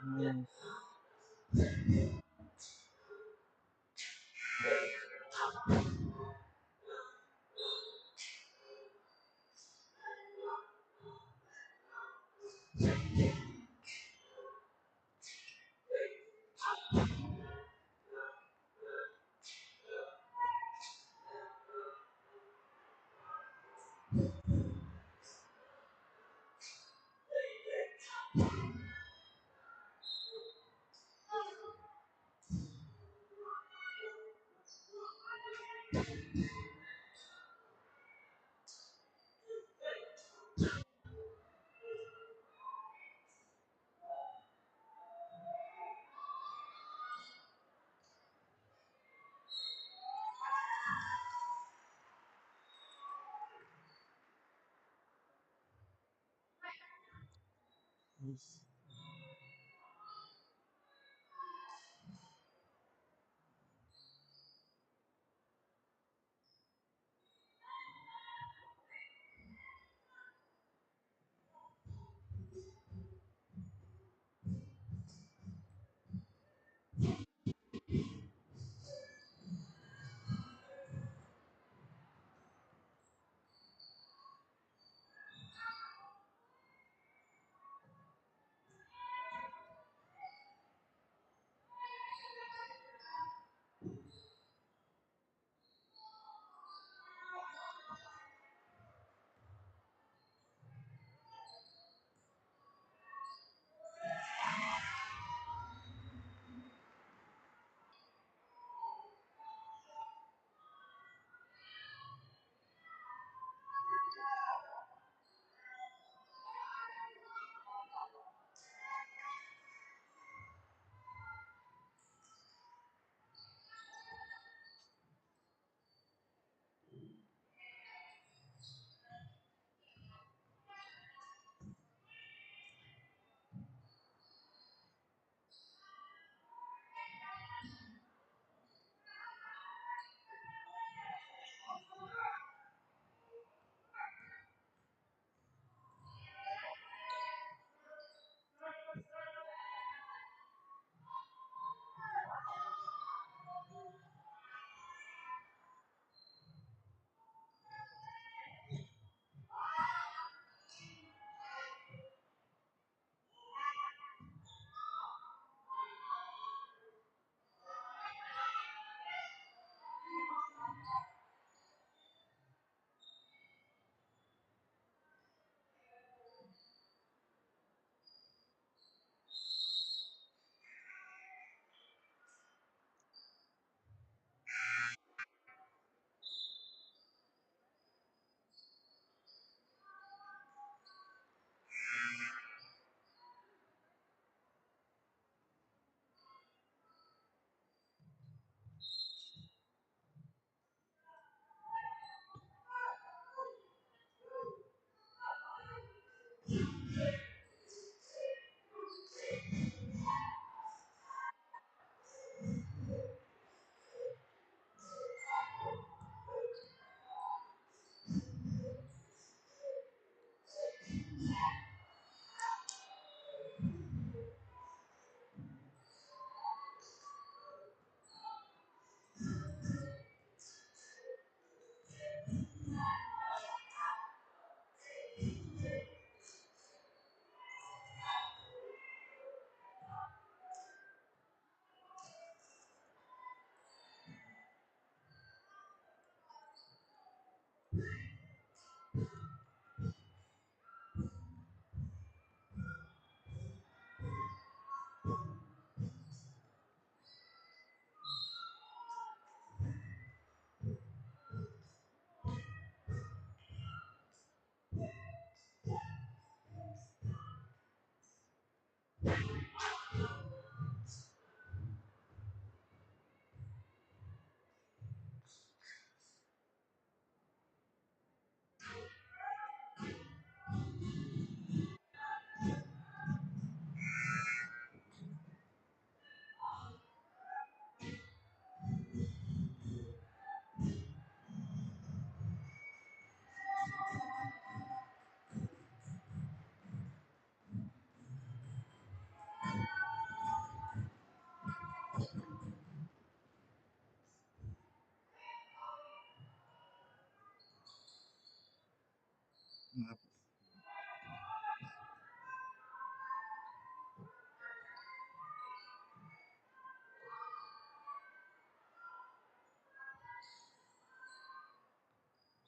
Yes. Yes.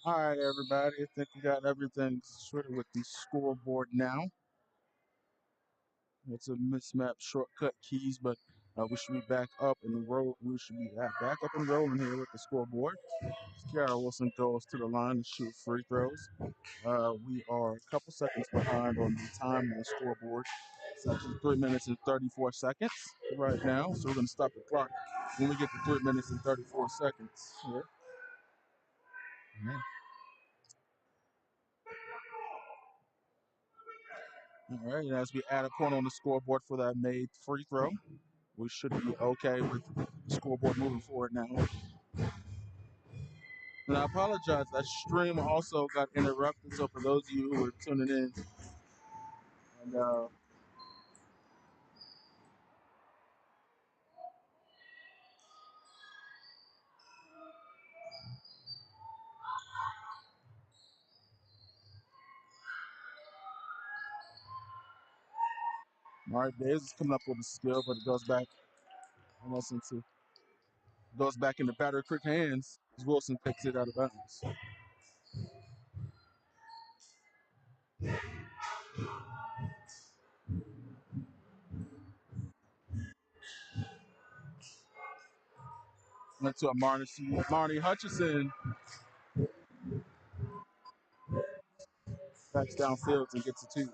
All right, everybody. I think we got everything sorted with the scoreboard now. It's a mismap shortcut keys, but we should be back up and roll. We should be back up and rolling here with the scoreboard. Kiara Wilson goes to the line to shoot free throws. We are a couple seconds behind on the time on the scoreboard. It's actually 3 minutes and 34 seconds right now, so we're going to stop the clock when we get to 3 minutes and 34 seconds here. Yeah. All right, and as we add a point on the scoreboard for that made free throw, we should be okay with the scoreboard moving forward now. And I apologize, that stream also got interrupted, so for those of you who are tuning in, and all right, Days is coming up with a skill, but it goes back almost into Battery Creek hands as Wilson takes it out of bounds. Went to a Marnie Hutchison backs downfield and gets a two.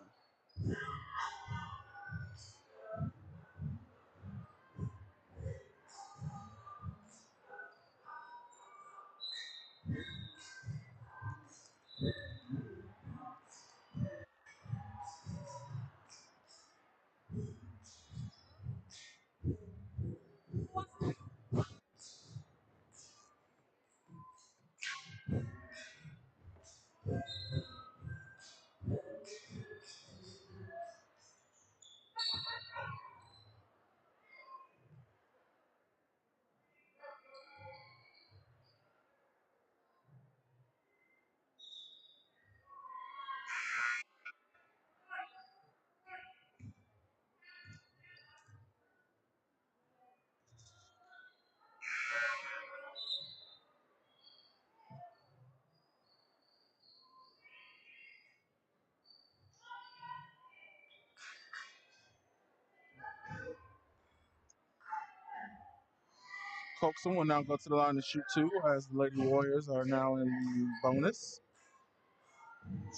Coxon will now go to the line to shoot two as the Lady Warriors are now in the bonus.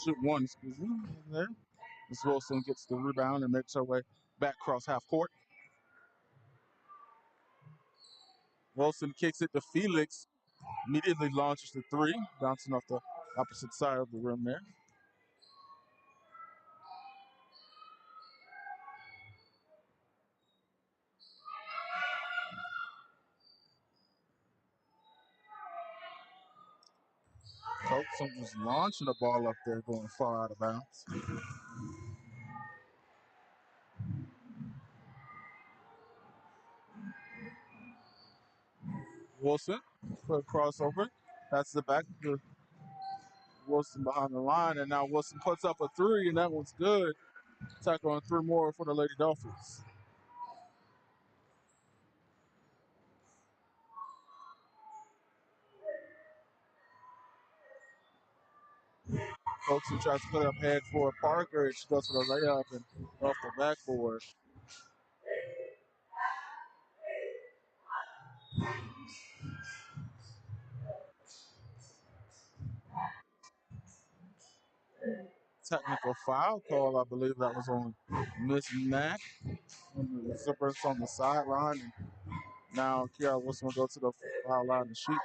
Shoot one, excuse me, there. Miss Wilson gets the rebound and makes her way back across half court. Wilson kicks it to Felix, immediately launches the three, bouncing off the opposite side of the rim there. Coxon just launching the ball up there, going far out of bounds. Wilson, quick crossover. That's the back to Wilson behind the line, and now Wilson puts up a three, and that one's good. Tackle on three more for the Lady Dolphins. Coxon tries to put up head for Parker, and she goes for the layup and off the backboard. Technical foul call, I believe that was on Miss Mack. The zippers on the sideline. And now Kiara Wilson will go to the foul line to shoot.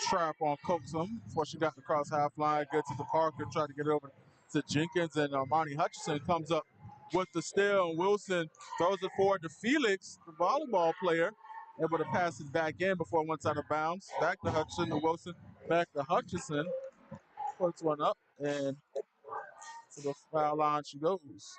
trap on Coaxum before she got across half line, gets to Parker, tried to get it over to Jenkins, and Armani Hutchinson comes up with the steal, and Wilson throws it forward to Felix, the volleyball player, able to pass it back in before it went out of bounds. Back to Hutchinson, to Wilson, back to Hutchinson, puts one up, and to the foul line she goes.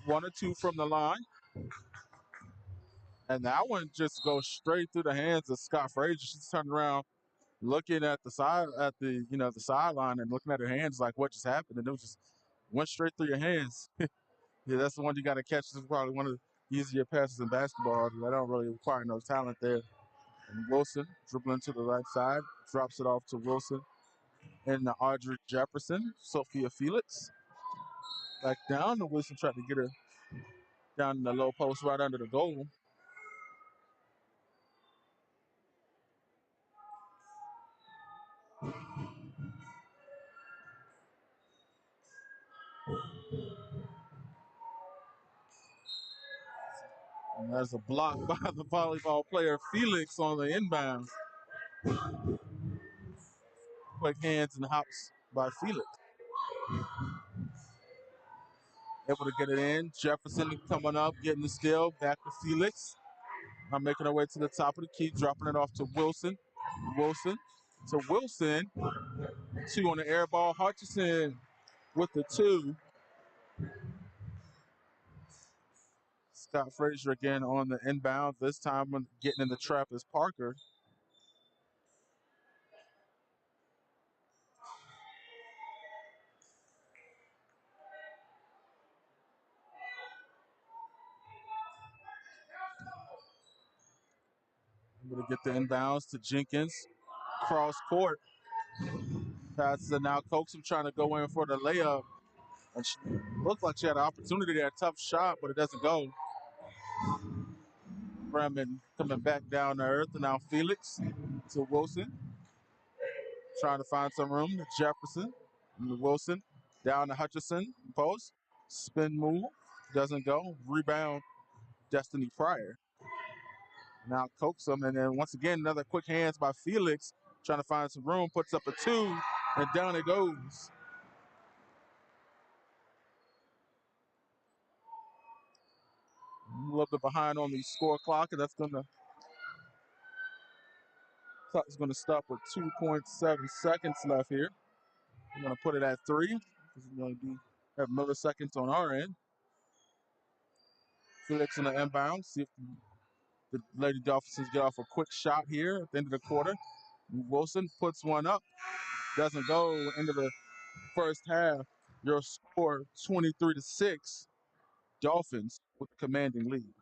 One or two from the line. And that one just goes straight through the hands of Scott Frazier. She's turned around looking at the side the sideline and looking at her hands like what just happened. And it was just went straight through your hands. Yeah, that's the one you gotta catch. This is probably one of the easier passes in basketball. I don't really require no talent there. And Wilson dribbling to the right side, drops it off to Wilson and Audrey Jefferson, Sophia Felix. Back down, and Wilson tried to get her down in the low post right under the goal. And there's a block by the volleyball player Felix on the inbound. Quick hands and hops by Felix. Able to get it in. Jefferson coming up, getting the steal. Back to Felix. Now making her way to the top of the key, dropping it off to Wilson. Wilson to Wilson. Two on the air ball. Hutchinson with the two. Scott Frazier again on the inbound. This time when getting in the trap is Parker. Able to get the inbounds to Jenkins. Cross court. Passes it now. Coaxum trying to go in for the layup. And she looked like she had an opportunity there. Tough shot, but it doesn't go. Bremen coming back down to earth. And now Felix to Wilson. Trying to find some room to Jefferson. And Wilson down to Hutchinson. Post. Spin move. Doesn't go. Rebound. Destiny Pryor. Now Coaxum. And then once again, another quick hands by Felix. Trying to find some room. Puts up a two. And down it goes. A little bit behind on the score clock, and that's gonna clock is gonna stop with 2.7 seconds left here. We're gonna put it at 3 because we're gonna have milliseconds on our end. Felix in the inbound. See if the Lady Dolphins get off a quick shot here at the end of the quarter. Wilson puts one up, doesn't go. Into the first half. Your score 23-6. Dolphins with the commanding lead.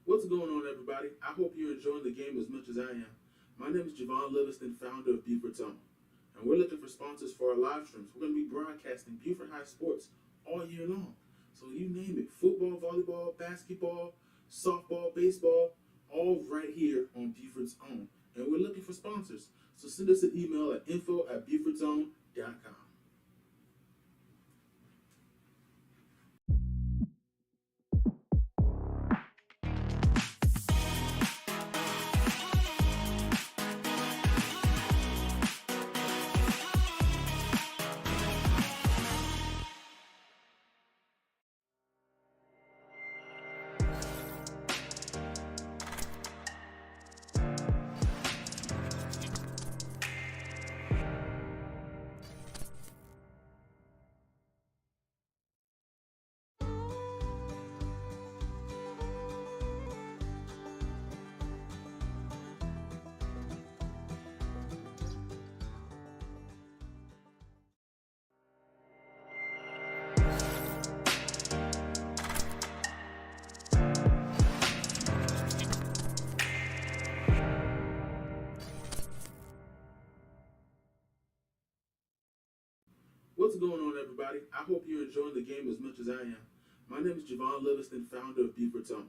What's going on, everybody? I hope you're enjoying the game as much as I am. My name is Javon Livingston, founder of Buford's Own, and we're looking for sponsors for our live streams. We're going to be broadcasting Buford High sports all year long. So you name it, football, volleyball, basketball, softball, baseball, all right here on Buford's Own. And we're looking for sponsors. So send us an email at info@Buford'sOwn.com. What's going on, everybody? I hope you're enjoying the game as much as I am. My name is Javon Livingston, founder of Buford Tone,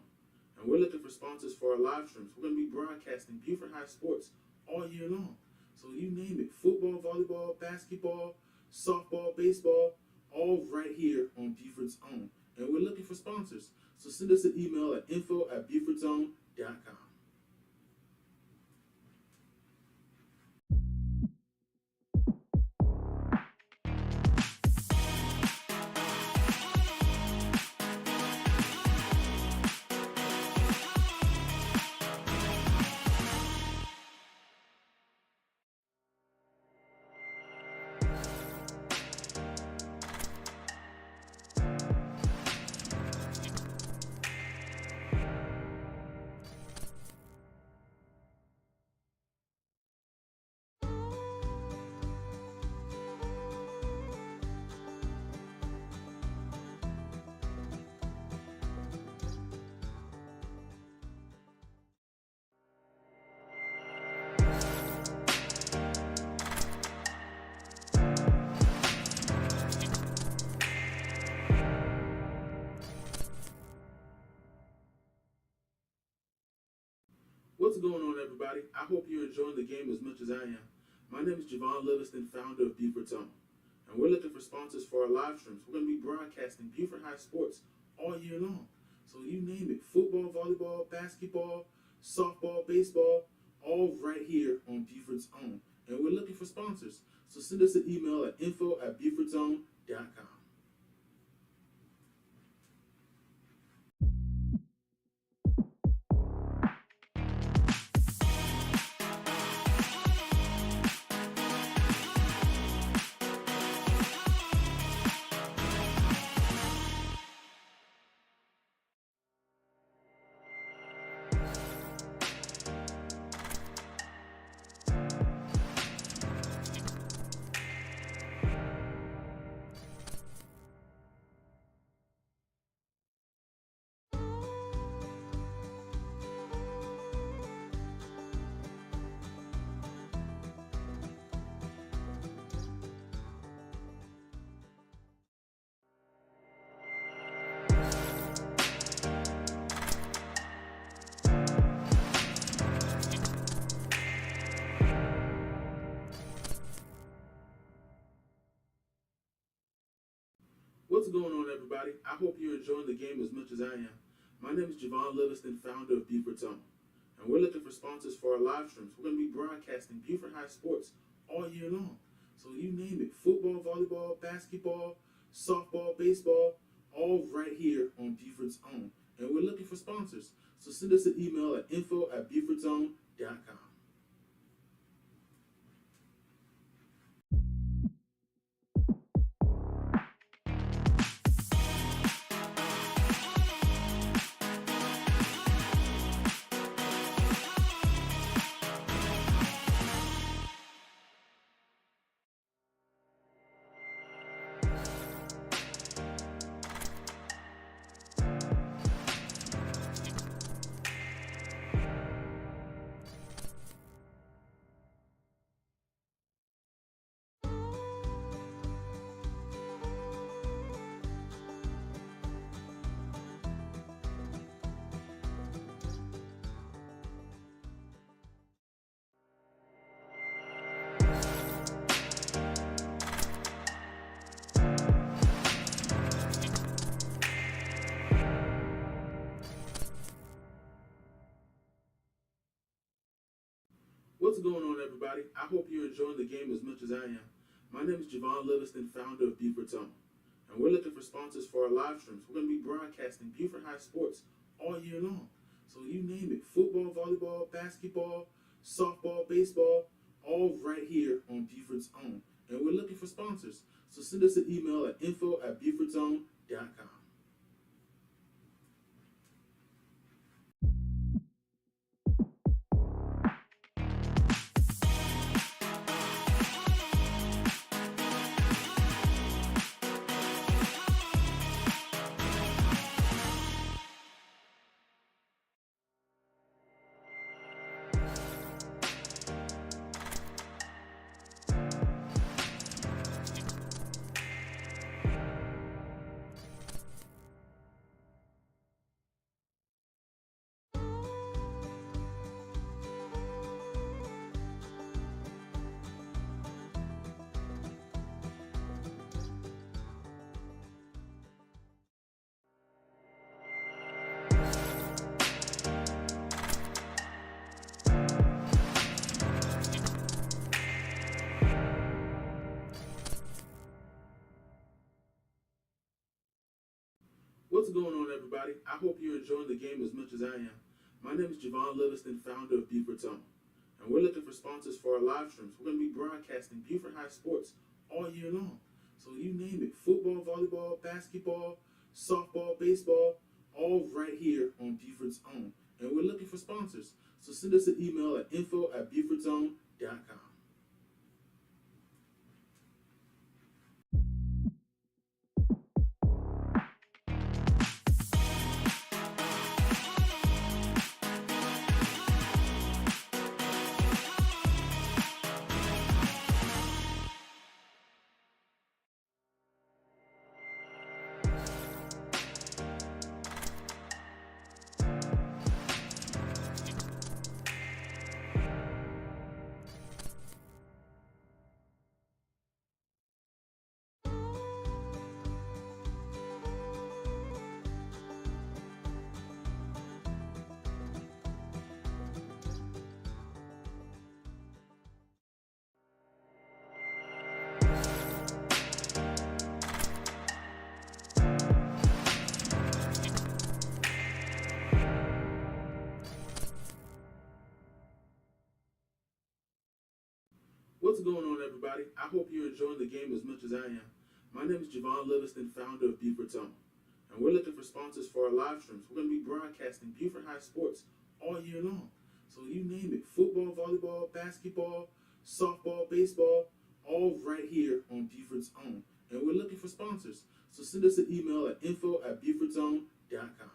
and we're looking for sponsors for our live streams. We're going to be broadcasting Buford High sports all year long. So you name it, football, volleyball, basketball, softball, baseball, all right here on Buford's Own. And we're looking for sponsors. So send us an email at info@bufordzone.com. What's going on, everybody? I hope you're enjoying the game as much as I am. My name is Javon Livingston, founder of Buford Tone, and we're looking for sponsors for our live streams. We're going to be broadcasting Buford High sports all year long. So you name it, football, volleyball, basketball, softball, baseball, all right here on Buford's Own. And we're looking for sponsors. So send us an email at info@bufordzone.com. What's going on, everybody? I hope you're enjoying the game as much as I am. My name is Javon Livingston, founder of Buford Tone, and we're looking for sponsors for our live streams. We're going to be broadcasting Buford High sports all year long. So you name it, football, volleyball, basketball, softball, baseball, all right here on Buford's Own. And we're looking for sponsors. So send us an email at info@bufordzone.com. What's going on, everybody? I hope you're enjoying the game as much as I am. My name is Javon Livingston, founder of Buford Tone, and we're looking for sponsors for our live streams. We're going to be broadcasting Buford High sports all year long. So you name it, football, volleyball, basketball, softball, baseball, all right here on Buford's Own. And we're looking for sponsors. So send us an email at info@bufordzone.com. What's going on, everybody? I hope you're enjoying the game as much as I am. My name is Javon Livingston, founder of Buford Tone, and we're looking for sponsors for our live streams. We're going to be broadcasting Buford High sports all year long. So you name it, football, volleyball, basketball, softball, baseball, all right here on Buford's Own. And we're looking for sponsors. So send us an email at info@bufordzone.com. What's going on, everybody? I hope you're enjoying the game as much as I am. My name is Javon Livingston, founder of Buford Tone, and we're looking for sponsors for our live streams. We're going to be broadcasting Buford High sports all year long. So you name it, football, volleyball, basketball, softball, baseball, all right here on Buford's Own. And we're looking for sponsors. So send us an email at info@bufordzone.com.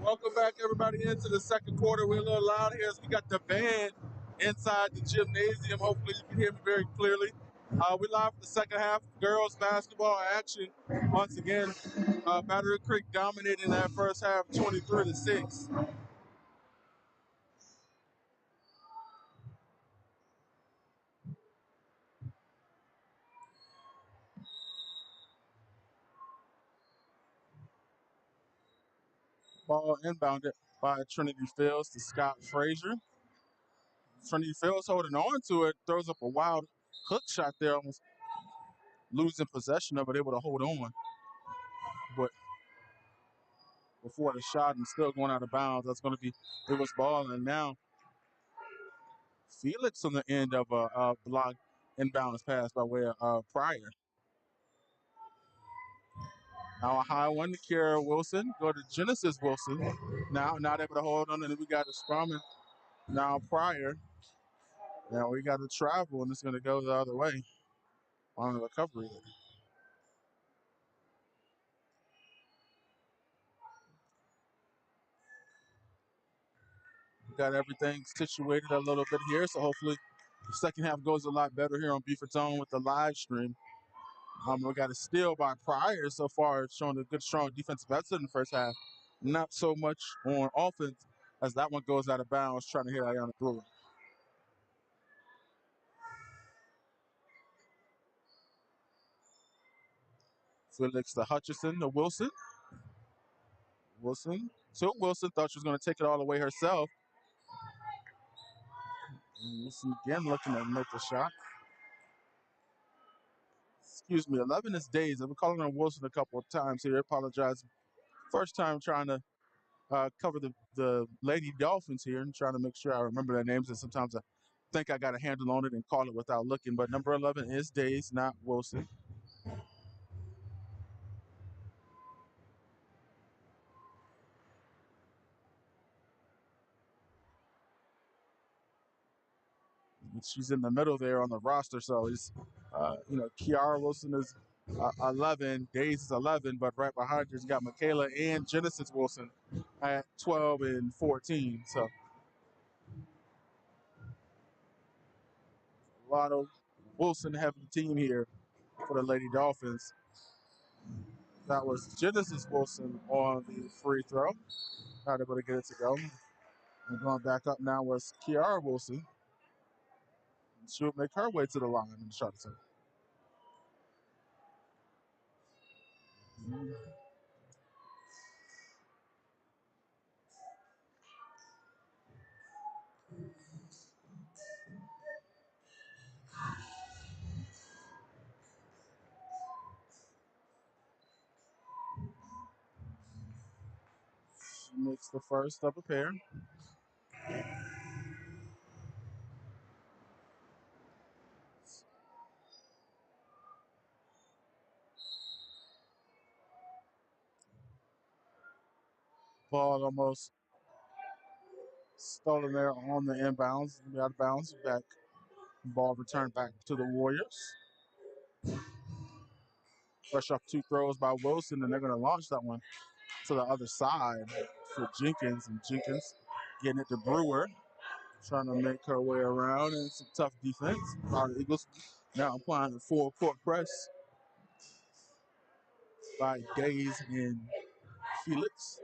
Welcome back, everybody, into the second quarter. We're a little loud here as we got the band inside the gymnasium. Hopefully, you can hear me very clearly. We're live for the second half. Girls basketball action. Once again, Battery Creek dominating that first half, 23-6. Ball inbounded by Trinity Fields to Scott Frazier. Trinity Fields holding on to it, throws up a wild hook shot there, almost losing possession of it, able to hold on. But before the shot and still going out of bounds, that's going to be it was ball. And now Felix on the end of a block inbounds pass by way of Pryor. Now a high one to Kara Wilson. Go to Genesis Wilson. Now not able to hold on, and then we got the Sprumman. Now Pryor. Now we got the travel, and it's going to go the other way on the recovery. We got everything situated a little bit here, so hopefully the second half goes a lot better here on Buford's Own with the live stream. We got a steal by Pryor so far, showing a good, strong defensive effort in the first half. Not so much on offense as that one goes out of bounds, trying to hit Ayanna Brewer. Felix to Hutchison to Wilson. Wilson to Wilson. Thought she was going to take it all the way herself. And Wilson again looking to make the shot. Excuse me, 11 is days. I've been calling her Wilson a couple of times here. I apologize. First time trying to cover the Lady Dolphins here and trying to make sure I remember their names. And sometimes I think I got a handle on it and call it without looking. But number 11 is Days, not Wilson. She's in the middle there on the roster. So it's, Kiara Wilson is 11, Days is 11, but right behind her, you got Michaela and Genesis Wilson at 12 and 14. So a lot of Wilson heavy team here for the Lady Dolphins. That was Genesis Wilson on the free throw. Not able to get it to go. And going back up now was Kiara Wilson. She'll make her way to the line and try to take. She makes the first of a pair. Ball almost stolen there on the inbounds. Out of bounds. Back. Ball returned back to the Warriors. Fresh off two throws by Wilson, and they're going to launch that one to the other side for Jenkins. And Jenkins getting it to Brewer, trying to make her way around, and some tough defense by the Eagles. Now applying the full court press by Days and Felix.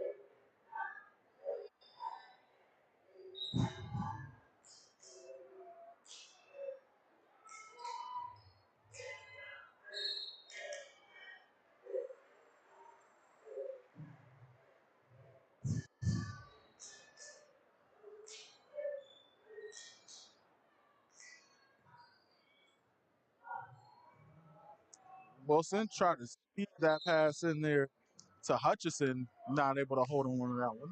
Wilson tried to speed that pass in there to Hutchison, not able to hold on to that one.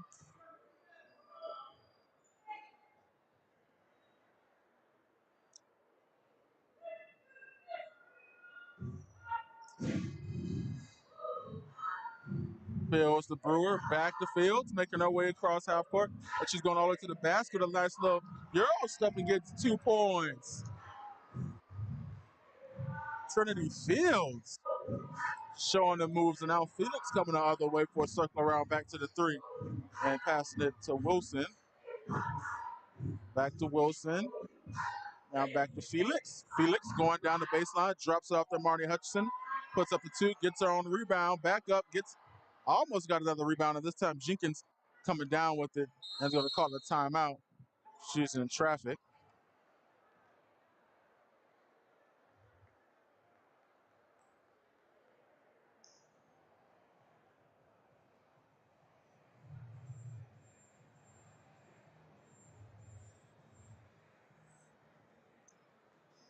Fields the Brewer, back to Fields, making her way across half court. But she's going all the way to the basket. A nice little Euro step and gets 2 points. Trinity Fields showing the moves, and now Felix coming the other way for a circle around back to the three and passing it to Wilson. Back to Wilson. Now back to Felix. Felix going down the baseline, drops it off to Marnie Hutchison, puts up the two, gets her on the rebound, back up, almost got another rebound, and this time Jenkins coming down with it and is going to call a timeout. She's in traffic.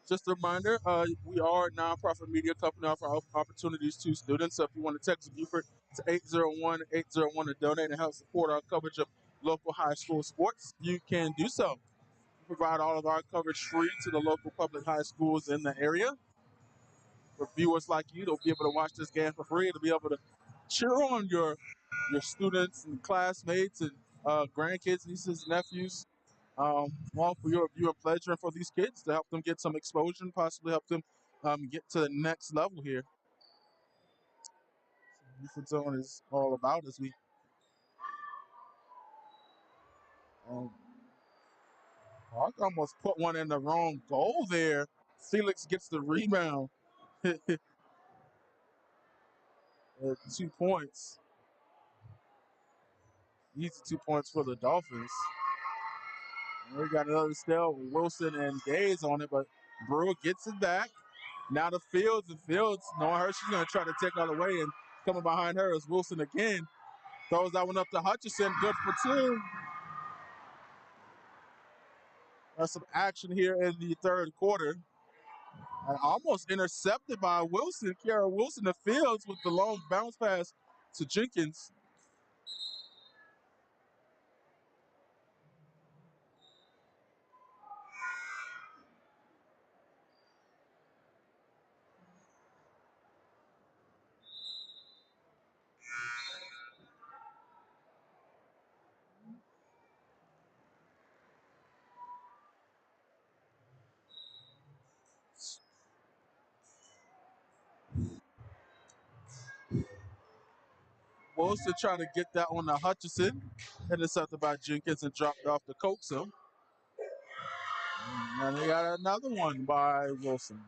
Just a reminder, we are a nonprofit media company offering opportunities to students. So if you want to text Buford to 801-801 to donate and help support our coverage of local high school sports, you can do so. We provide all of our coverage free to the local public high schools in the area. For viewers like you, they'll be able to watch this game for free. They'll be able to cheer on your students and classmates and grandkids, nieces, and nephews. All for your viewing pleasure and for these kids to help them get some exposure and possibly help them get to the next level here. Buford Zone is all about as we Hawk almost put one in the wrong goal there. Felix gets the rebound. 2 points. Easy 2 points for the Dolphins. And we got another steal with Wilson and Days on it, but Brewer gets it back. Now to Fields, and Fields, knowing her, she's going to try to take all the way, and coming behind her is Wilson again. Throws that one up to Hutchison, good for 2. That's some action here in the third quarter. And almost intercepted by Wilson, Kiara Wilson to Fields with the long bounce pass to Jenkins. Wilson trying to get that one to Hutchinson. Intercepted by Jenkins and dropped off to coax him. And they got another one by Wilson.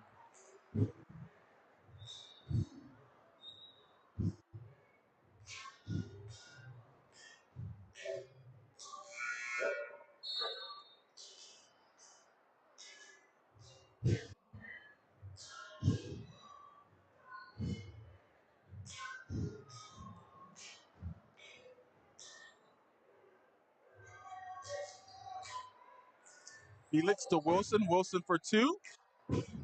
Felix to Wilson. Wilson for two.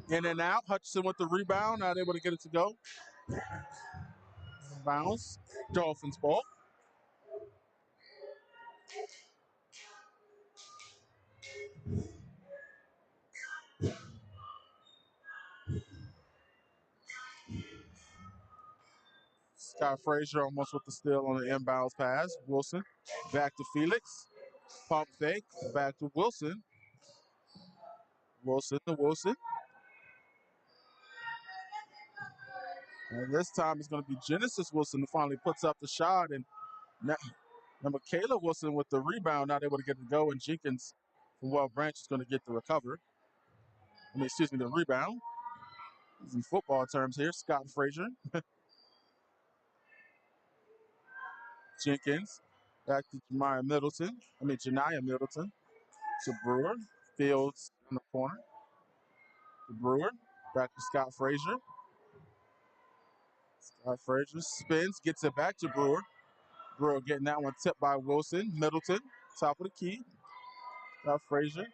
In and out. Hutchinson with the rebound. Not able to get it to go. Bounce. Dolphins ball. Scott Frazier almost with the steal on the inbounds pass. Wilson back to Felix. Pump fake. Back to Wilson. Wilson to Wilson. And this time it's going to be Genesis Wilson who finally puts up the shot. And number Kayla Wilson with the rebound, not able to get it to go. And Jenkins from Well Branch is going to get the recover. The rebound. In football terms here, Scott Frazier. Jenkins. Back to Janiah Middleton. To Brewer. Fields in the corner. To Brewer. Back to Scott Frazier. Scott Frazier spins, gets it back to Brewer. Brewer getting that one tipped by Wilson. Middleton, top of the key. Scott Frazier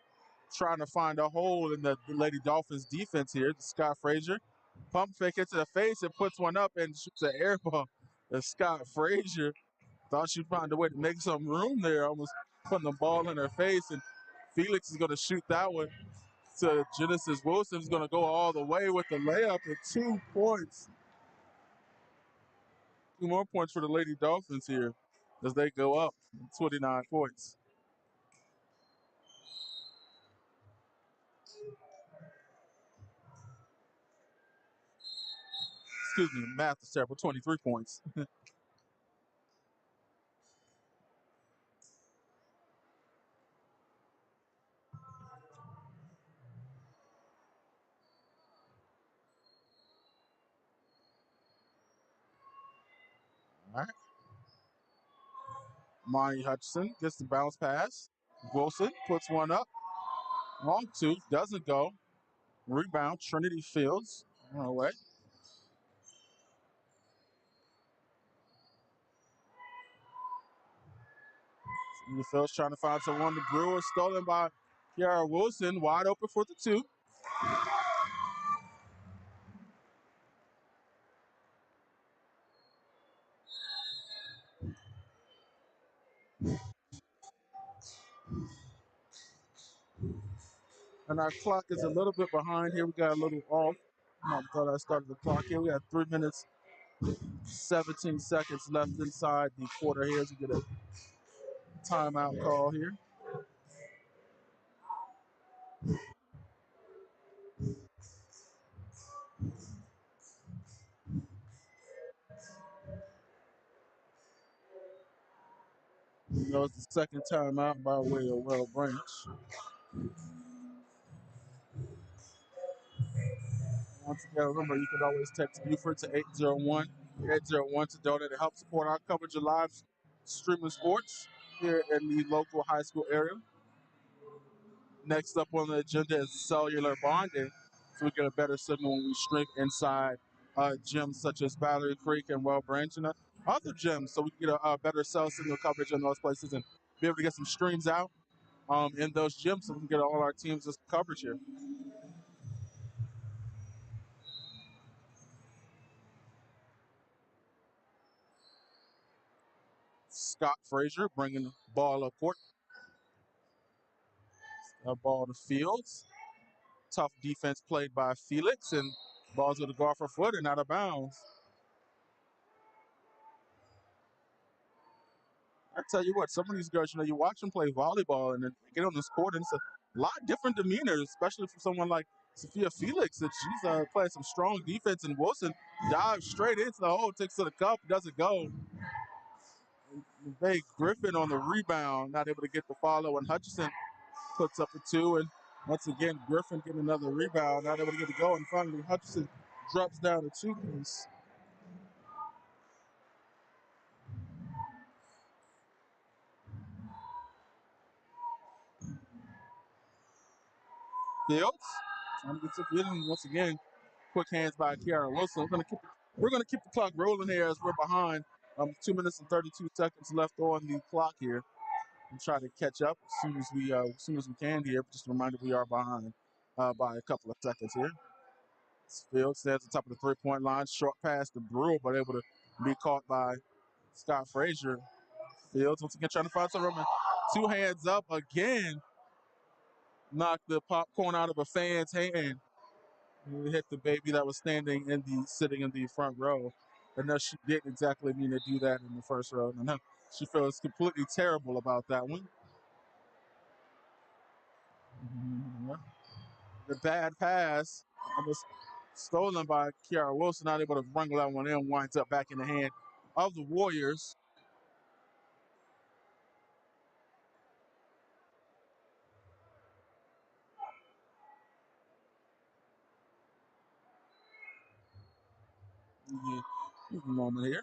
trying to find a hole in the Lady Dolphins defense here. Scott Frazier pump fake it to the face and puts one up and shoots an air ball. And Scott Frazier thought she'd find a way to make some room there, almost putting the ball in her face. And Felix is going to shoot that one to Genesis Wilson. Is going to go all the way with the layup at 2 points. 2 more points for the Lady Dolphins here as they go up 29 points. Excuse me, math is terrible. 23 points. All right. Monty Hutchinson gets the bounce pass. Wilson puts one up. Long two, doesn't go. Rebound, Trinity Fields. On her way. Trinity Fields trying to find someone. The Brewers stolen by Kiara Wilson. Wide open for the two. And our clock is a little bit behind here. We got a little off. I thought I started the clock here. We got 3 minutes, 17 seconds left inside the quarter here to get a timeout call here. It's the second timeout by way of Well Branch. Once again, remember, you can always text Buford to 801 to donate to help support our coverage of live streaming sports here in the local high school area. Next up on the agenda is cellular bonding, so we get a better signal when we stream inside gyms such as Battery Creek and Well Branch and other gyms, so we can get a better cell signal coverage in those places and be able to get some streams out in those gyms so we can get all our teams' coverage here. Scott Frazier bringing the ball up court. A ball to Fields. Tough defense played by Felix, and ball's going to go off her foot and out of bounds. I tell you what, some of these girls, you watch them play volleyball and then they get on this court, and it's a lot different demeanor, especially for someone like Sophia Felix, and she's playing some strong defense, and Wilson dives straight into the hole, takes to the cup, doesn't go. McVay Griffin on the rebound, not able to get the follow, and Hutchinson puts up a two, and once again, Griffin getting another rebound, not able to get the go, and finally Hutchinson drops down a two-piece. Fields trying to get to Fields once again. Quick hands by Kiara Wilson. We're gonna keep the clock rolling here as we're behind. 2 minutes and 32 seconds left on the clock here, and try to catch up as soon as we can here. Just a reminder, we are behind by a couple of seconds here. Fields stands at the top of the three-point line. Short pass to Brewer, but able to be caught by Scott Frazier. Fields once again trying to find some room. Two hands up again. Knocked the popcorn out of a fan's hand. It hit the baby that was sitting in the front row. And no, she didn't exactly mean to do that in the first row. And she feels completely terrible about that one. The bad pass almost stolen by Kiara Wilson, not able to wrangle that one in, winds up back in the hand of the Warriors. Yeah, a moment here.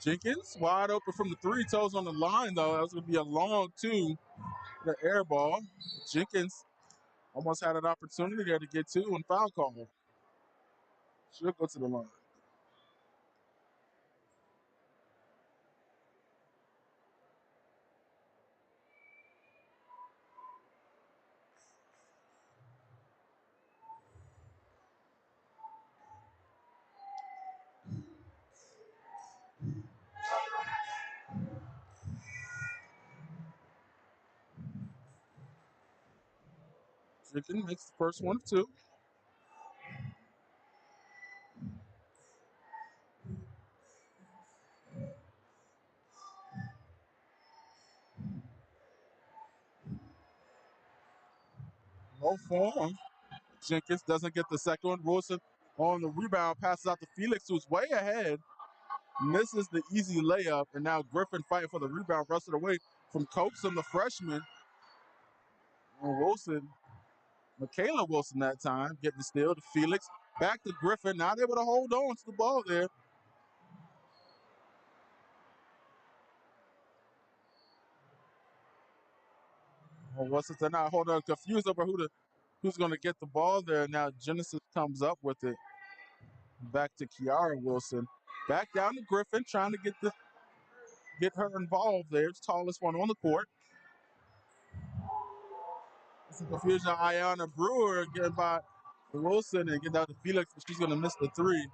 Jenkins wide open from the three, toes on the line though. That was going to be a long two, the air ball. Jenkins almost had an opportunity there to get two and foul call. She'll go to the line. Jenkins makes the first one of two. No form. Jenkins doesn't get the second one. Wilson on the rebound, passes out to Felix, who's way ahead. Misses the easy layup, and now Griffin fighting for the rebound, wrestled away from Copeson, the freshman. And Wilson, Michaela Wilson that time, getting the steal to Felix. Back to Griffin, not able to hold on to the ball there. Well, Wilson not hold on, confused over who's going to get the ball there. Now Genesis comes up with it. Back to Kiara Wilson. Back down to Griffin, trying to get her involved there. It's tallest one on the court. Some confusion on Ayana Brewer getting by Wilson and getting out to Felix, but she's going to miss the three.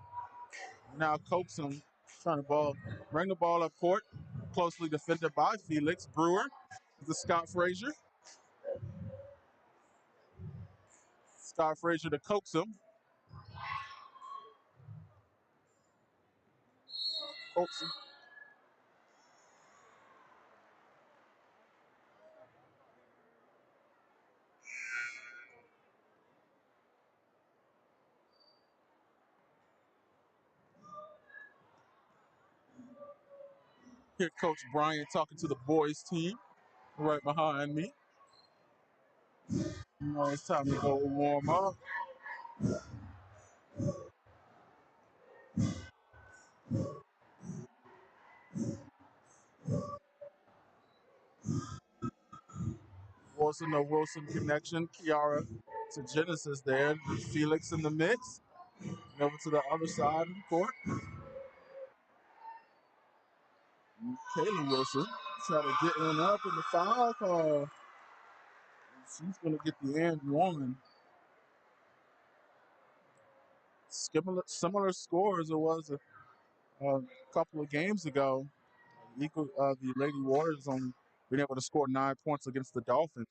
Now Copeson trying to bring the ball up court, closely defended by Felix. Brewer to Scott Frazier. Scott Frazier to Copeson. Copeson. Here, Coach Bryant talking to the boys team right behind me. You know, it's time to go warm up. Wilson, the Wilson connection. Kiara to Genesis there. Felix in the mix. Over to the other side of the court. Kayla Wilson trying to get one up in the foul call. She's going to get the end one. Similar score as it was a couple of games ago. The Lady Warriors only been able to score 9 points against the Dolphins.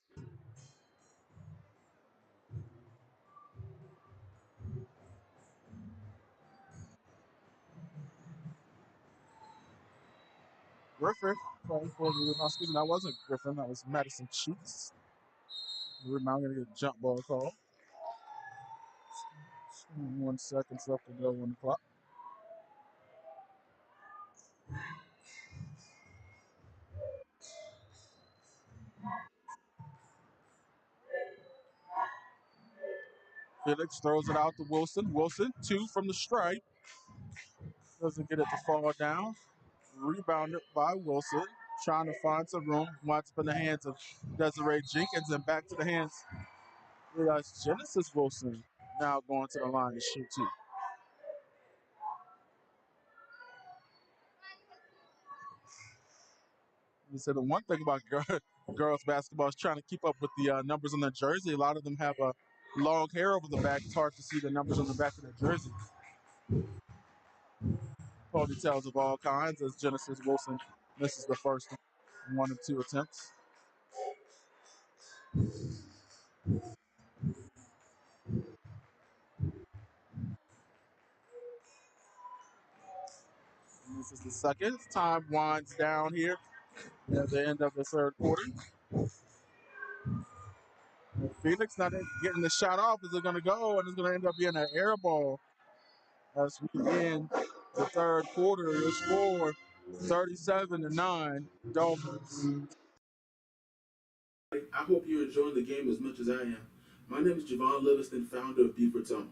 Griffin playing for the rebound. Excuse me, that wasn't Griffin. That was Madison Cheeks. The rebound going to get a jump ball call. 1 second left to go on the clock. Felix throws it out to Wilson. Wilson, 2 from the stripe. Doesn't get it to fall down. Rebounded by Wilson. Trying to find some room. Winds up in the hands of Desiree Jenkins and back to the hands. Realize Genesis Wilson now going to the line to shoot 2. You said the one thing about girls basketball is trying to keep up with the numbers on their jersey. A lot of them have long hair over the back. It's hard to see the numbers on the back of their jersey. Ponytails of all kinds as Genesis Wilson misses the first 1 of 2 attempts. And this is the second. Time winds down here at the end of the third quarter. And Felix not getting the shot off. Is it going to go? And it's going to end up being an air ball as we end the third quarter. The score 37-9 Dolphins. I hope you're enjoying the game as much as I am. My name is Javon Livingston, founder of Buford's Own,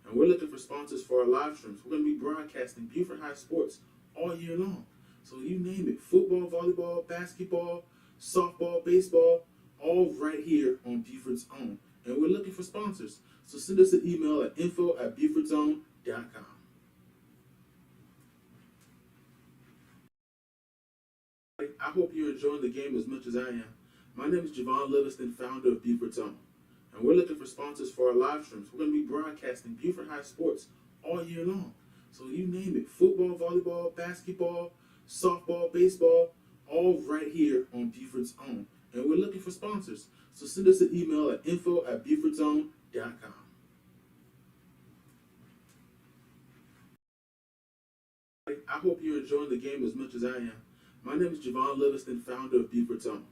and we're looking for sponsors for our live streams. We're going to be broadcasting Buford High sports all year long. So you name it, football, volleyball, basketball, softball, baseball, all right here on Buford's Own. And we're looking for sponsors. So send us an email at info@Buford'sOwn.com. I hope you're enjoying the game as much as I am. My name is Javon Livingston, founder of Buford's Own, and we're looking for sponsors for our live streams. We're going to be broadcasting Buford High sports all year long. So you name it, football, volleyball, basketball, softball, baseball, all right here on Buford's Own. And we're looking for sponsors. So send us an email at info@Buford'sOwn.com. I hope you're enjoying the game as much as I am. My name is Javon Livingston, founder of Buford's Own,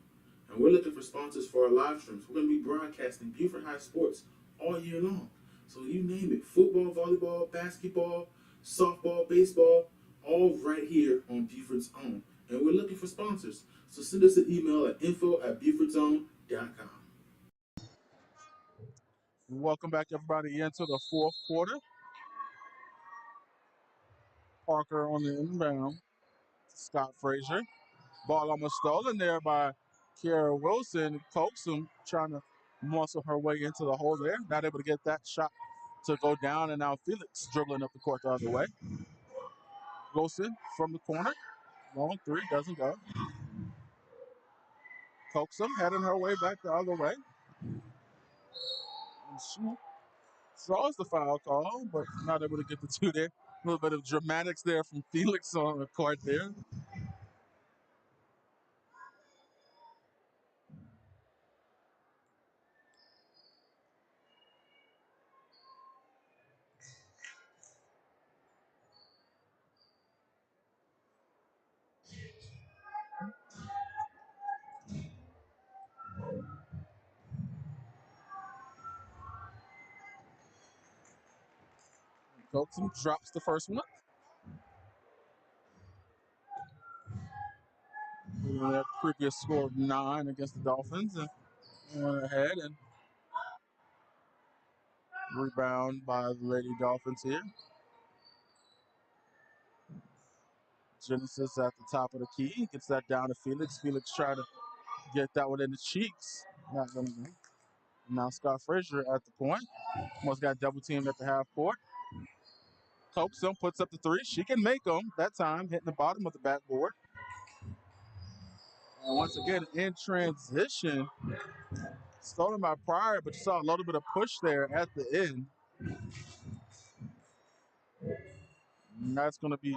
and we're looking for sponsors for our live streams. We're going to be broadcasting Buford High sports all year long. So you name it, football, volleyball, basketball, softball, baseball, all right here on Buford's Own. And we're looking for sponsors. So send us an email at info@Buford'sOwn.com. Welcome back, everybody, into the fourth quarter. Parker on the inbound. Scott Frazier. Ball almost stolen there by Kiara Wilson. Coaxum trying to muscle her way into the hole there. Not able to get that shot to go down, and now Felix dribbling up the court the other way. Wilson from the corner. Long 3, doesn't go. Coaxum heading her way back the other way. And she draws the foul call, but not able to get the 2 there. A little bit of dramatics there from Felix on the court there. Coaxum drops the first one. That previous score of 9 against the Dolphins, and went ahead and rebound by the Lady Dolphins here. Genesis at the top of the key, gets that down to Felix. Felix trying to get that one in the cheeks. Not gonna go. Now Scott Frazier at the point. Almost got double teamed at the half court. Coaxum puts up the 3. She can make them that time, hitting the bottom of the backboard. And once again, in transition, stolen by Pryor, but you saw a little bit of push there at the end. And that's going to be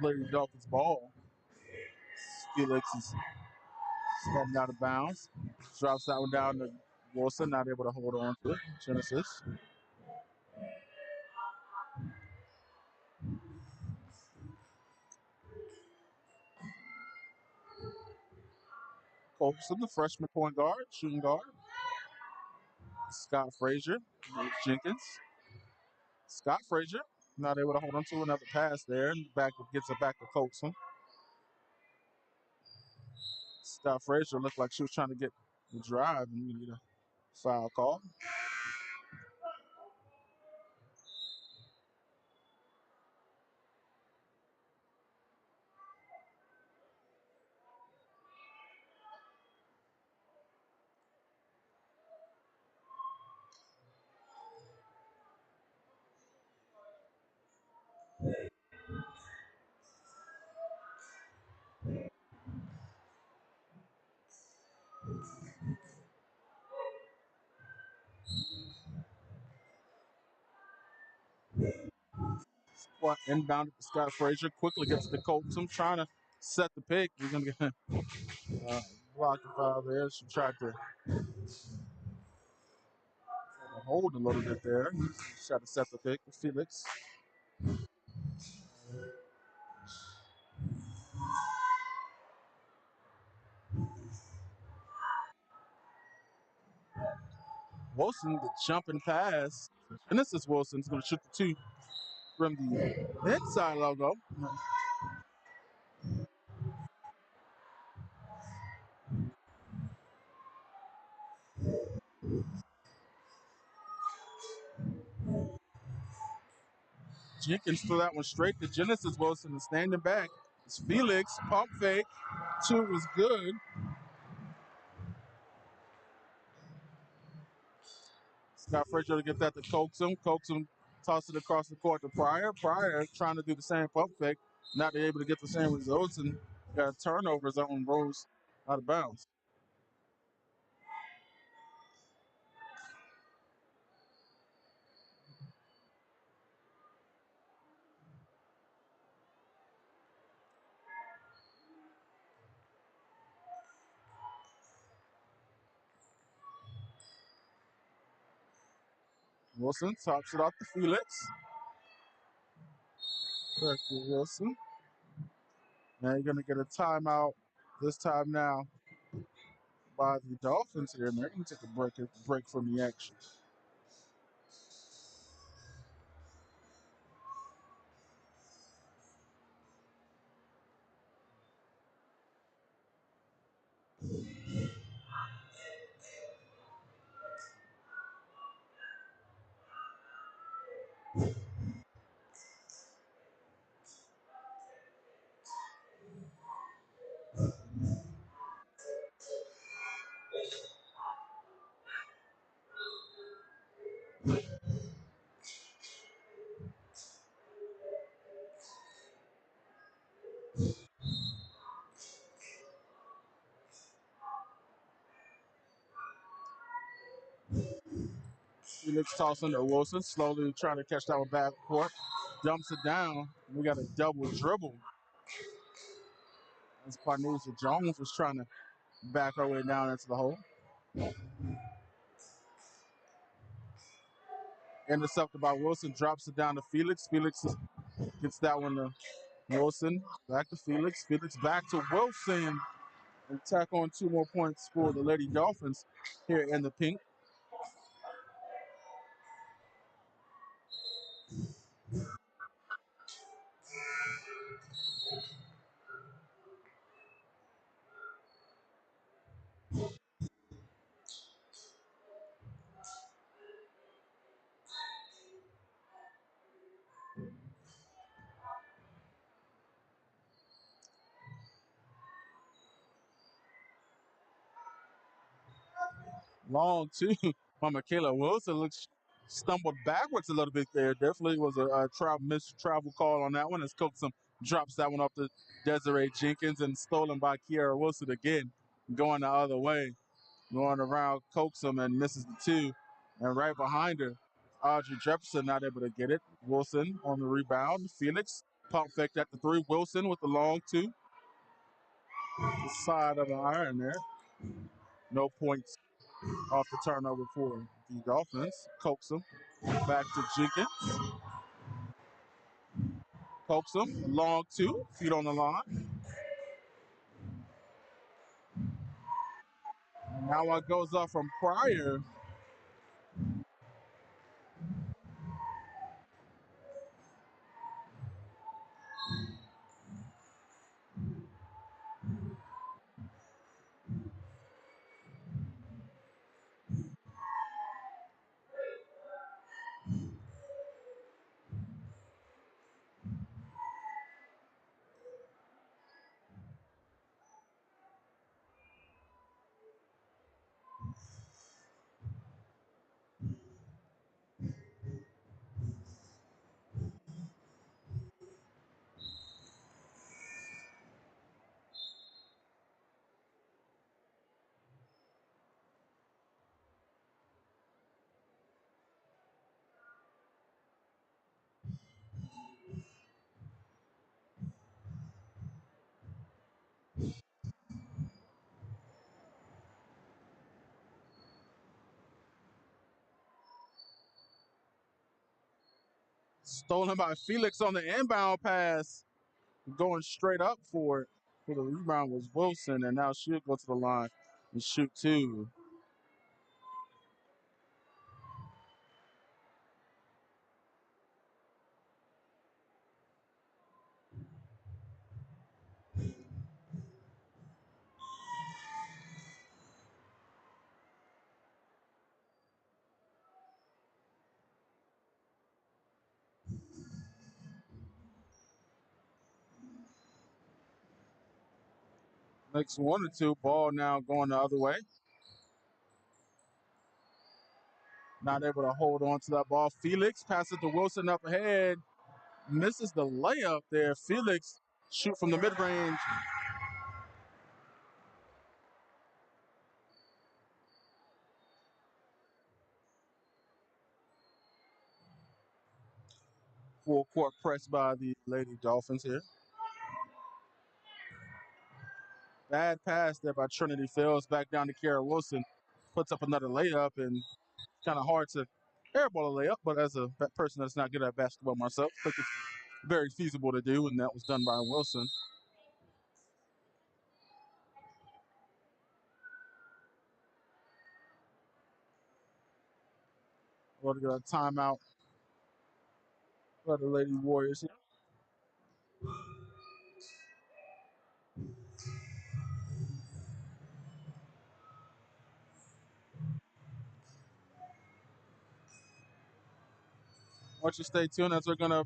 Lady Dolphins' ball. Felix is stepping out of bounds. Drops that one down to Wilson, not able to hold on to it. Genesis. Colson, the freshman point guard, shooting guard. Scott Frazier, Jenkins. Scott Frazier, not able to hold on to another pass there. And back gets it back to Colson. Scott Frazier looked like she was trying to get the drive, and we need a foul call. Inbound to Scott Frazier, quickly gets to Colson, trying to set the pick. He's going to get blocked the foul there. She tried to hold a little bit there. Tried to set the pick for Felix. Wilson, the jumping pass. And this is Wilson. He's going to shoot the two from the inside logo. Jenkins threw that one straight to Genesis Wilson and standing back. It's Felix, pump fake. Two was good. Scott Frazier to get that to Coaxum. Coaxum tossed it across the court to Pryor. Pryor trying to do the same pump fake, not able to get the same results, and got turnovers on Rose out of bounds. Wilson tops it off to Felix. Back to Wilson. Now you're going to get a timeout this time now by the Dolphins here, and they're going to take a break from the action. Felix tossing to Wilson, slowly trying to catch that one back court. Dumps it down. We got a double dribble. As Parnesia Jones was trying to back her way down into the hole. Intercepted by Wilson, drops it down to Felix. Felix gets that one to Wilson. Back to Felix. Felix back to Wilson. And tack on 2 more points for the Lady Dolphins here in the pink. Long two by Michaela Wilson. Looks stumbled backwards a little bit there. Definitely was a missed travel call on that one as Coaxum drops that one off to Desiree Jenkins and stolen by Kiara Wilson again, going the other way, going around Coaxum and misses the two. And right behind her, Audrey Jefferson not able to get it. Wilson on the rebound. Felix pump fake at the three. Wilson with the long two. The side of the iron there. No points off the turnover for the Dolphins. Coaxum back to Jenkins. Coaxum, long two, feet on the line. Now one goes up from Pryor. Stolen by Felix on the inbound pass. Going straight up for it. For the rebound was Wilson, and now she'll go to the line and shoot two. Next one or two. Ball now going the other way. Not able to hold on to that ball. Felix passes to Wilson up ahead. Misses the layup there. Felix shoot from the mid-range. Full court press by the Lady Dolphins here. Bad pass there by Trinity Fields. Back down to Kara Wilson. Puts up another layup, and it's kind of hard to airball a layup, but as a person that's not good at basketball myself, I think it's very feasible to do, and that was done by Wilson. We're going to get a timeout for the Lady Warriors here. Why don't you stay tuned as we're going to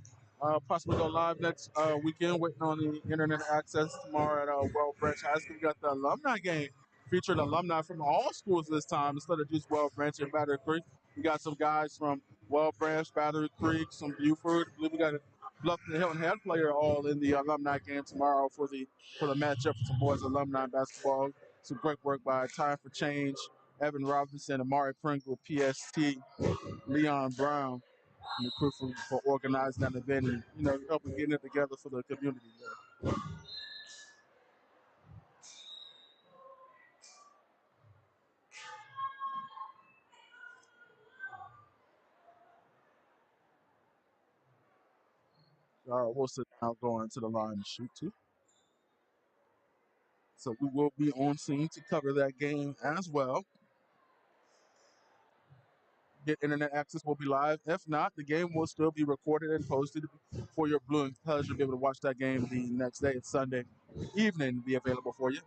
possibly go live next weekend, waiting on the internet access tomorrow at Well Branch High School. We got the alumni game featuring alumni from all schools this time instead of just Well Branch and Battery Creek. We got some guys from Well Branch, Battery Creek, some Buford. I believe we got a Bluffton Hilton Head player all in the alumni game tomorrow for the matchup for some boys alumni basketball. Some great work by Time for Change, Evan Robinson, Amari Pringle, PST, Leon Brown, and the crew for organizing that event and helping getting it together for the community there. Wilson now going to the line to shoot two. So we will be on scene to cover that game as well. Get internet access will be live. If not, the game will still be recorded and posted for your viewing pleasure to be able to watch that game the next day. It's Sunday evening, be available for you.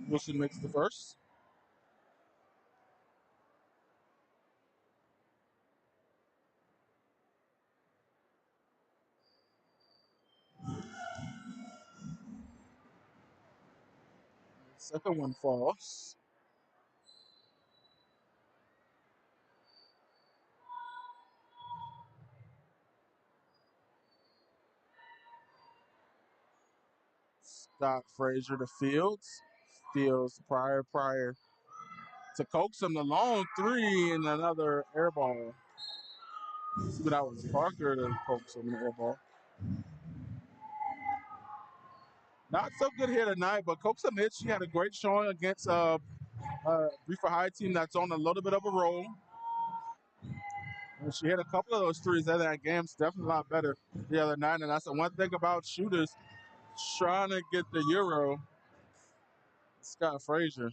Wilson makes the first. Second one falls. Scott Frazier to Fields. Fields prior to coax him the long three and another air ball. See, that was Parker to coax him the air ball. Not so good here tonight, but coax him hit. She had a great showing against Briefer High team that's on a little bit of a roll. And she hit a couple of those threes in that game. It's definitely a lot better the other night. And that's the one thing about shooters. Trying to get the Euro. Scott Frazier.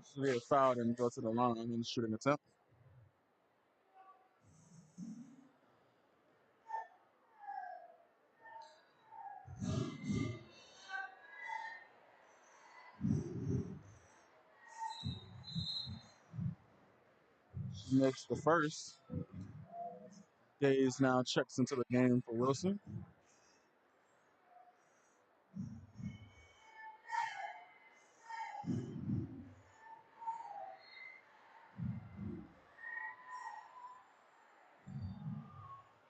So he had fouled and go to the line in the shooting attempt. Makes the first. Days now checks into the game for Wilson.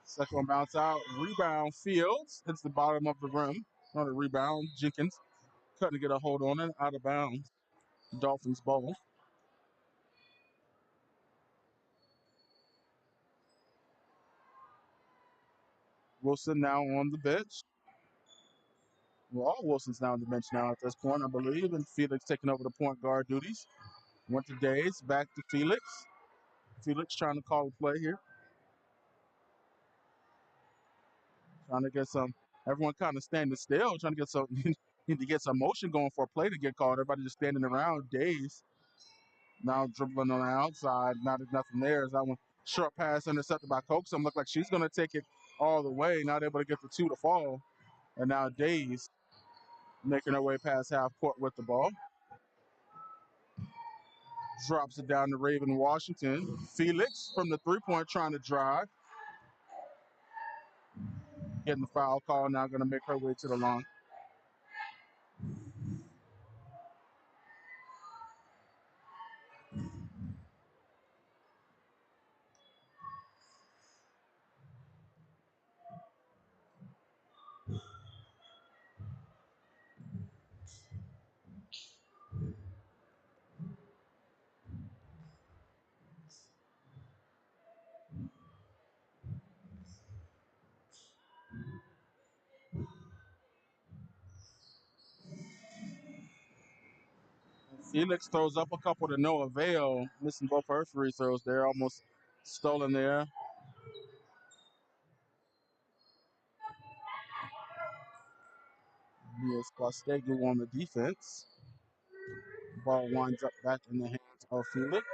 Second one bounce out. Rebound Fields. Hits the bottom of the rim. On the rebound. Jenkins couldn't get a hold on it. Out of bounds. Dolphins ball. Wilson now on the bench. Well, all Wilson's now on the bench now at this point, I believe. And Felix taking over the point guard duties. Went to Days. Back to Felix. Felix trying to call a play here. Trying to get some. Everyone kind of standing still. Trying to get some. Need to get some motion going for a play to get called. Everybody just standing around. Days. Now dribbling on the outside. Not nothing there. As that one short pass intercepted by Coxum. Looked like she's going to take it all the way. Not able to get the two to fall. And now Days making her way past half court with the ball. Drops it down to Raven Washington. Felix from the three-point trying to drive. Getting the foul call. Now going to make her way to the line. Felix throws up a couple to no avail, missing both her free throws there, almost stolen there. Yes, Quastegu on the defense. Ball winds up back in the hands of Felix.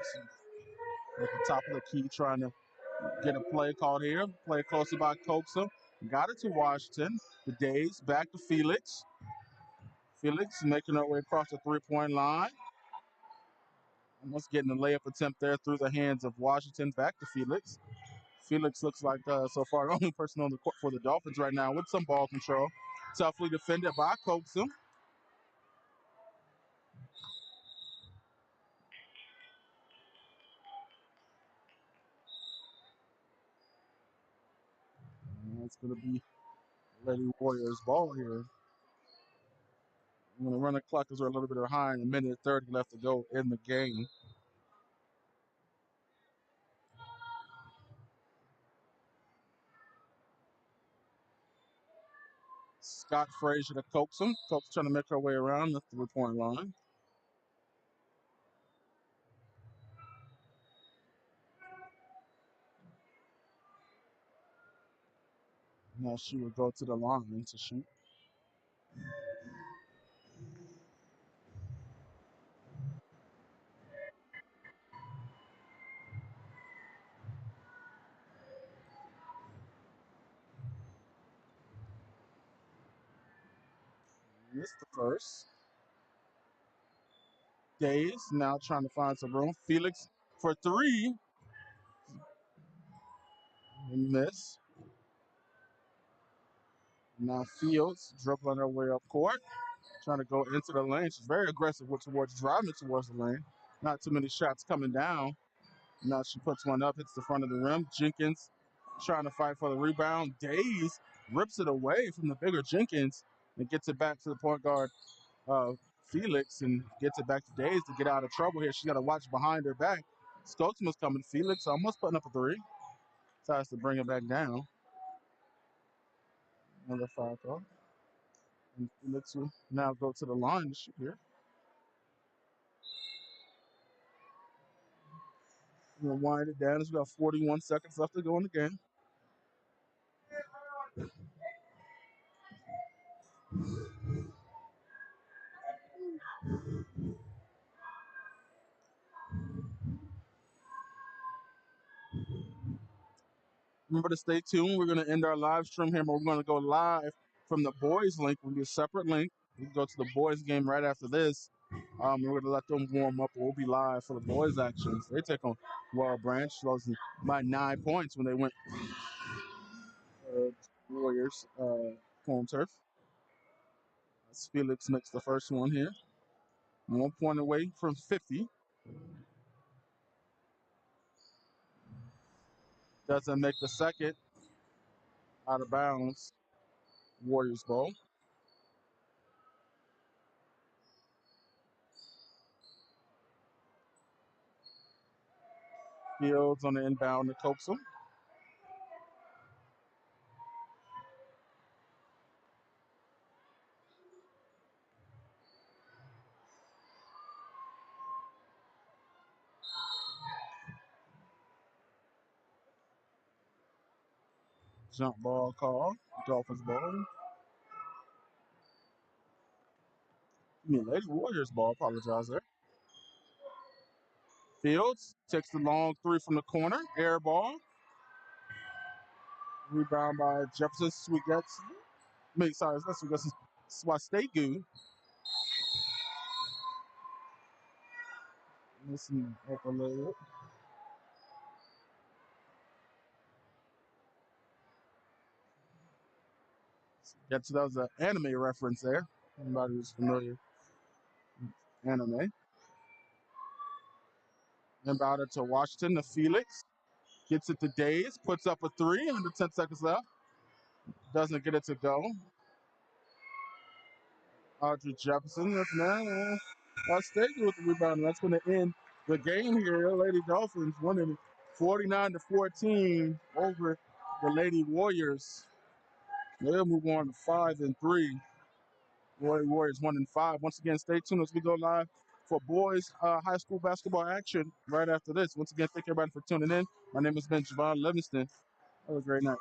At the top of the key, trying to get a play called here. Play closely by Coxum. Got it to Washington. The Days back to Felix. Felix making her way across the three-point line. Almost getting a layup attempt there through the hands of Washington. Back to Felix. Felix looks like so far the only person on the court for the Dolphins right now with some ball control. Toughly defended by Coxum. And it's going to be Lady Warriors ball here. I'm going to run the clock as we're a little bit behind. A minute and 30 left to go in the game. Scott Frazier to Coxum. Coxum trying to make her way around the three-point line. Now she will go to the line to shoot. Missed the first. Days now trying to find some room. Felix for three. Miss. Now Fields dribbling her way up court. Trying to go into the lane. She's very aggressive towards driving towards the lane. Not too many shots coming down. Now she puts one up, hits the front of the rim. Jenkins trying to fight for the rebound. Days rips it away from the bigger Jenkins and gets it back to the point guard Felix and gets it back to Days to get out of trouble here. She got to watch behind her back. Scotsman's coming. Felix almost putting up a three. Tries to bring it back down. Another foul call. And Felix will now go to the line to shoot here. We'll wind it down as we got 41 seconds left to go in the game. Remember to stay tuned. We're going to end our live stream here, but we're going to go live from the boys' link. We'll be a separate link. We can go to the boys' game right after this. We're going to let them warm up. We'll be live for the boys' actions. They take on Wild Branch, losing by 9 points when they went Warriors home turf. As Felix makes the first one here. 1 point away from 50. Doesn't make the second. Out of bounds. Warriors ball. Fields on the inbound to coax him. Jump ball call. Dolphins ball. Lady Warriors ball. Apologize there. Fields takes the long three from the corner. Air ball. Rebound by Jefferson Swigetsu. Sorry, it's not Swigetsu. Swastegu. Listen up a little bit. That was an anime reference there. Anybody who's familiar with anime. Inbound it to Washington to Felix. Gets it to Days. Puts up a three. Under 10 seconds left. Doesn't get it to go. Audrey Jefferson. That's now. Stayed with the rebound. And that's going to end the game here. Lady Dolphins winning 49-14 over the Lady Warriors. They'll move on to 5-3. Warriors 1-5. Once again, stay tuned as we go live for boys high school basketball action right after this. Once again, thank everybody for tuning in. My name has been Javon Livingston. Have a great night.